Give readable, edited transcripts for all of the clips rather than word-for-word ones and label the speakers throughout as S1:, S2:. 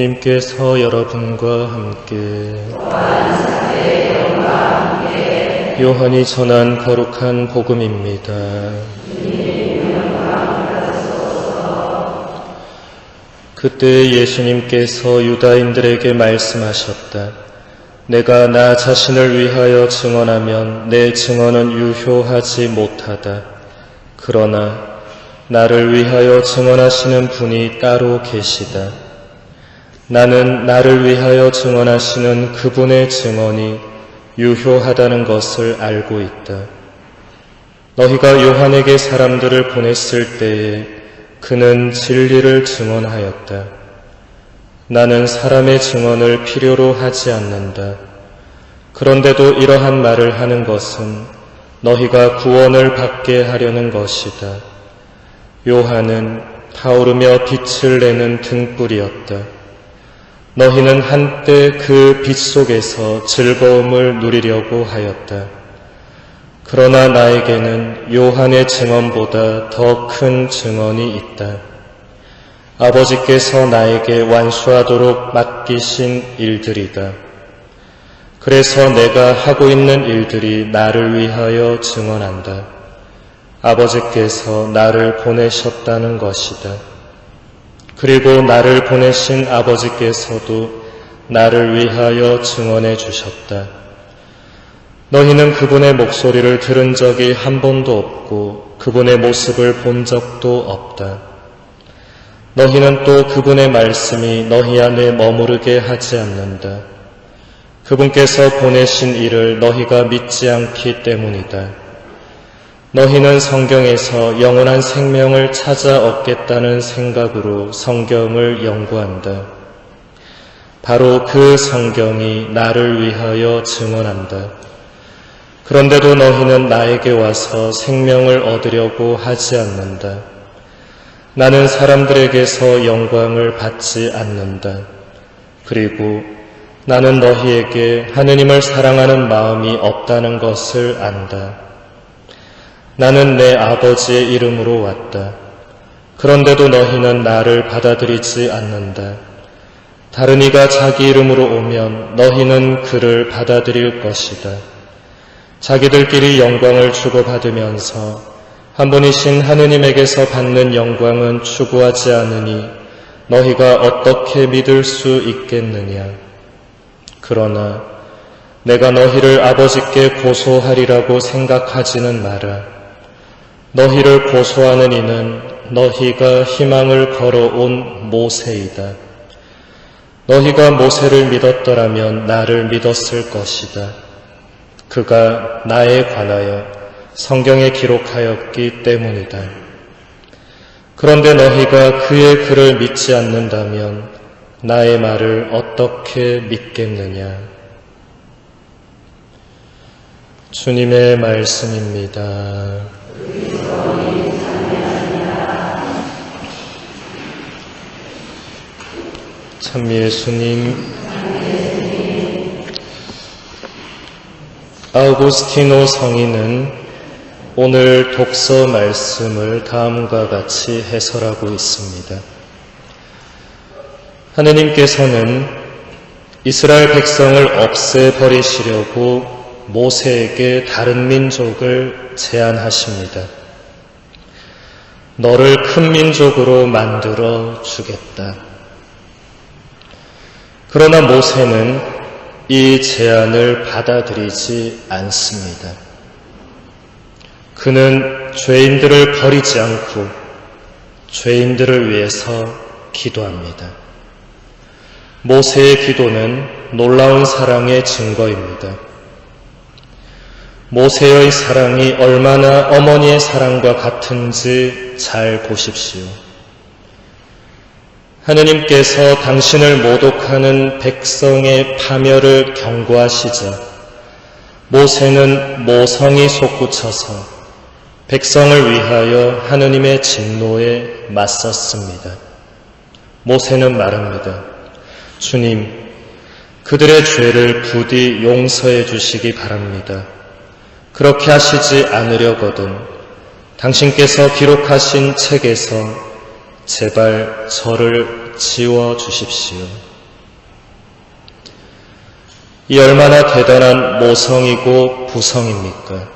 S1: 님께서 여러분과 함께 요한이 전한 거룩한 복음입니다. 그때 예수님께서 유다인들에게 말씀하셨다. 내가 나 자신을 위하여 증언하면 내 증언은 유효하지 못하다. 그러나 나를 위하여 증언하시는 분이 따로 계시다. 나는 나를 위하여 증언하시는 그분의 증언이 유효하다는 것을 알고 있다. 너희가 요한에게 사람들을 보냈을 때에 그는 진리를 증언하였다. 나는 사람의 증언을 필요로 하지 않는다. 그런데도 이러한 말을 하는 것은 너희가 구원을 받게 하려는 것이다. 요한은 타오르며 빛을 내는 등불이었다. 너희는 한때 그 빛 속에서 즐거움을 누리려고 하였다. 그러나 나에게는 요한의 증언보다 더 큰 증언이 있다. 아버지께서 나에게 완수하도록 맡기신 일들이다. 그래서 내가 하고 있는 일들이 나를 위하여 증언한다. 아버지께서 나를 보내셨다는 것이다. 그리고 나를 보내신 아버지께서도 나를 위하여 증언해 주셨다. 너희는 그분의 목소리를 들은 적이 한 번도 없고 그분의 모습을 본 적도 없다. 너희는 또 그분의 말씀이 너희 안에 머무르게 하지 않는다. 그분께서 보내신 이를 너희가 믿지 않기 때문이다. 너희는 성경에서 영원한 생명을 찾아 얻겠다는 생각으로 성경을 연구한다. 바로 그 성경이 나를 위하여 증언한다. 그런데도 너희는 나에게 와서 생명을 얻으려고 하지 않는다. 나는 사람들에게서 영광을 받지 않는다. 그리고 나는 너희에게 하느님을 사랑하는 마음이 없다는 것을 안다. 나는 내 아버지의 이름으로 왔다. 그런데도 너희는 나를 받아들이지 않는다. 다른 이가 자기 이름으로 오면 너희는 그를 받아들일 것이다. 자기들끼리 영광을 주고받으면서 한 분이신 하느님에게서 받는 영광은 추구하지 않으니 너희가 어떻게 믿을 수 있겠느냐. 그러나 내가 너희를 아버지께 고소하리라고 생각하지는 마라. 너희를 고소하는 이는 너희가 희망을 걸어온 모세이다. 너희가 모세를 믿었더라면 나를 믿었을 것이다. 그가 나에 관하여 성경에 기록하였기 때문이다. 그런데 너희가 그의 글을 믿지 않는다면 나의 말을 어떻게 믿겠느냐. 주님의 말씀입니다. 참 예수님, 아우구스티노 성인은 오늘 독서 말씀을 다음과 같이 해설하고 있습니다. 하느님께서는 이스라엘 백성을 없애버리시려고 모세에게 다른 민족을 제안하십니다. 너를 큰 민족으로 만들어 주겠다. 그러나 모세는 이 제안을 받아들이지 않습니다. 그는 죄인들을 버리지 않고 죄인들을 위해서 기도합니다. 모세의 기도는 놀라운 사랑의 증거입니다. 모세의 사랑이 얼마나 어머니의 사랑과 같은지 잘 보십시오. 하느님께서 당신을 모독하는 백성의 파멸을 경고하시자 모세는 모성이 솟구쳐서 백성을 위하여 하느님의 진노에 맞섰습니다. 모세는 말합니다. 주님, 그들의 죄를 부디 용서해 주시기 바랍니다. 그렇게 하시지 않으려거든 당신께서 기록하신 책에서 제발 저를 지워 주십시오. 이 얼마나 대단한 모성이고 부성입니까?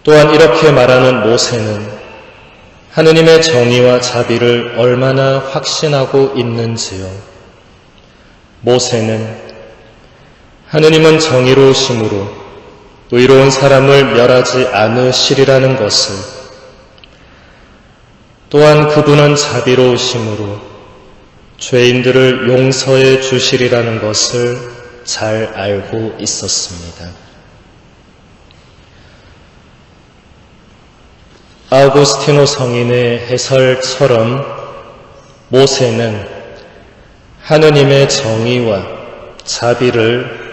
S1: 또한 이렇게 말하는 모세는 하느님의 정의와 자비를 얼마나 확신하고 있는지요. 모세는 하느님은 정의로우심으로 의로운 사람을 멸하지 않으시리라는 것을, 또한 그분은 자비로우심으로 죄인들을 용서해 주시리라는 것을 잘 알고 있었습니다. 아우구스티노 성인의 해설처럼 모세는 하느님의 정의와 자비를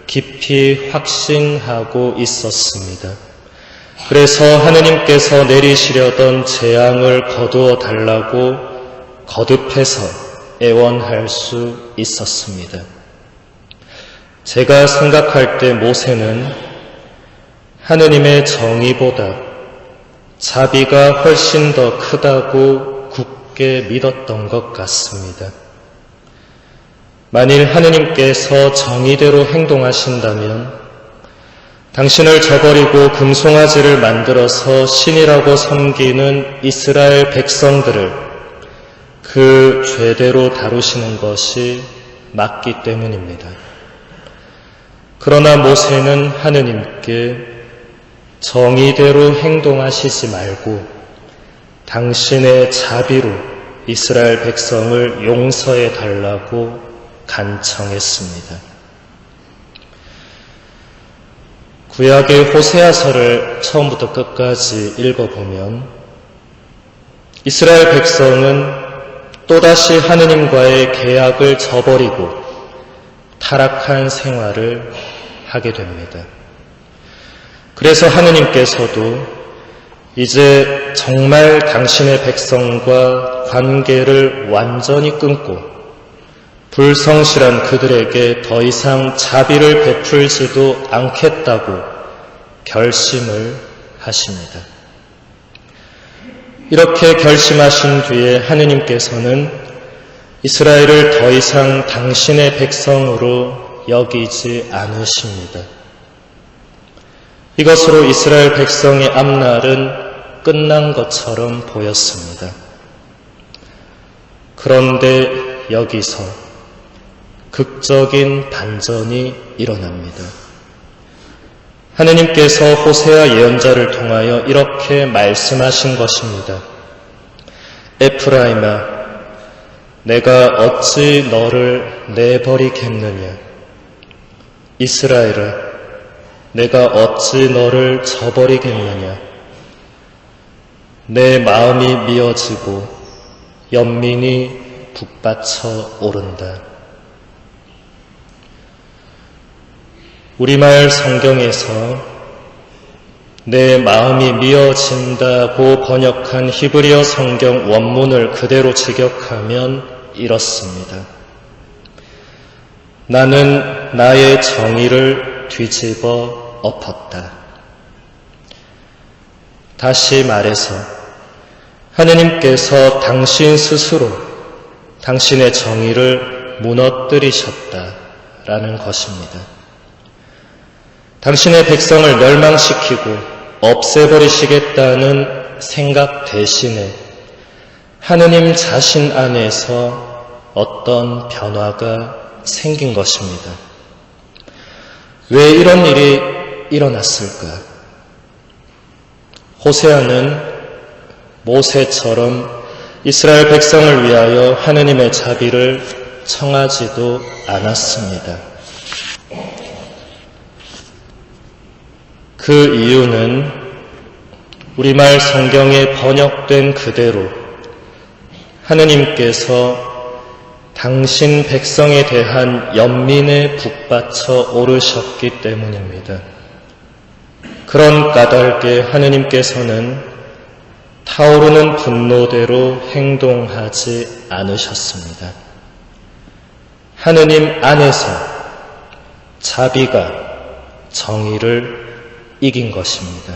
S1: 깊이 확신하고 있었습니다. 그래서 하느님께서 내리시려던 재앙을 거두어 달라고 거듭해서 애원할 수 있었습니다. 제가 생각할 때 모세는 하느님의 정의보다 자비가 훨씬 더 크다고 굳게 믿었던 것 같습니다. 만일 하느님께서 정의대로 행동하신다면 당신을 저버리고 금송아지를 만들어서 신이라고 섬기는 이스라엘 백성들을 그 죄대로 다루시는 것이 맞기 때문입니다. 그러나 모세는 하느님께 정의대로 행동하시지 말고 당신의 자비로 이스라엘 백성을 용서해 달라고 간청했습니다. 구약의 호세아서를 처음부터 끝까지 읽어보면 이스라엘 백성은 또다시 하느님과의 계약을 저버리고 타락한 생활을 하게 됩니다. 그래서 하느님께서도 이제 정말 당신의 백성과 관계를 완전히 끊고 불성실한 그들에게 더 이상 자비를 베풀지도 않겠다고 결심을 하십니다. 이렇게 결심하신 뒤에 하느님께서는 이스라엘을 더 이상 당신의 백성으로 여기지 않으십니다. 이것으로 이스라엘 백성의 앞날은 끝난 것처럼 보였습니다. 그런데 여기서 극적인 반전이 일어납니다. 하느님께서 호세아 예언자를 통하여 이렇게 말씀하신 것입니다. 에프라임아, 내가 어찌 너를 내버리겠느냐? 이스라엘아, 내가 어찌 너를 저버리겠느냐? 내 마음이 미어지고 연민이 북받쳐 오른다. 우리말 성경에서 내 마음이 미어진다고 번역한 히브리어 성경 원문을 그대로 직역하면 이렇습니다. 나는 나의 정의를 뒤집어 엎었다. 다시 말해서 하느님께서 당신 스스로 당신의 정의를 무너뜨리셨다라는 것입니다. 당신의 백성을 멸망시키고 없애버리시겠다는 생각 대신에 하느님 자신 안에서 어떤 변화가 생긴 것입니다. 왜 이런 일이 일어났을까? 호세아는 모세처럼 이스라엘 백성을 위하여 하느님의 자비를 청하지도 않았습니다. 그 이유는 우리말 성경에 번역된 그대로 하느님께서 당신 백성에 대한 연민에 북받쳐 오르셨기 때문입니다. 그런 까닭에 하느님께서는 타오르는 분노대로 행동하지 않으셨습니다. 하느님 안에서 자비가 정의를 이긴 것입니다.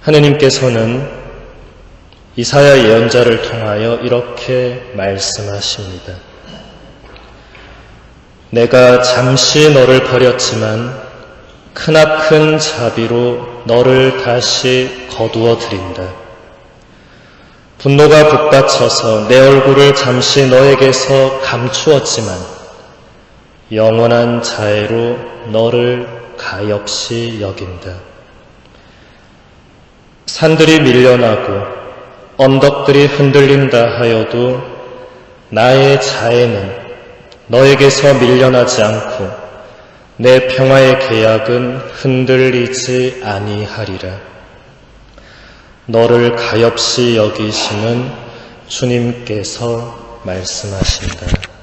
S1: 하느님께서는 이사야 예언자를 통하여 이렇게 말씀하십니다. 내가 잠시 너를 버렸지만 크나큰 자비로 너를 다시 거두어 드린다. 분노가 북받쳐서 내 얼굴을 잠시 너에게서 감추었지만 영원한 자애로 너를 가엾이 여긴다. 산들이 밀려나고 언덕들이 흔들린다 하여도 나의 자애는 너에게서 밀려나지 않고 내 평화의 계약은 흔들리지 아니하리라. 너를 가엾이 여기시는 주님께서 말씀하신다.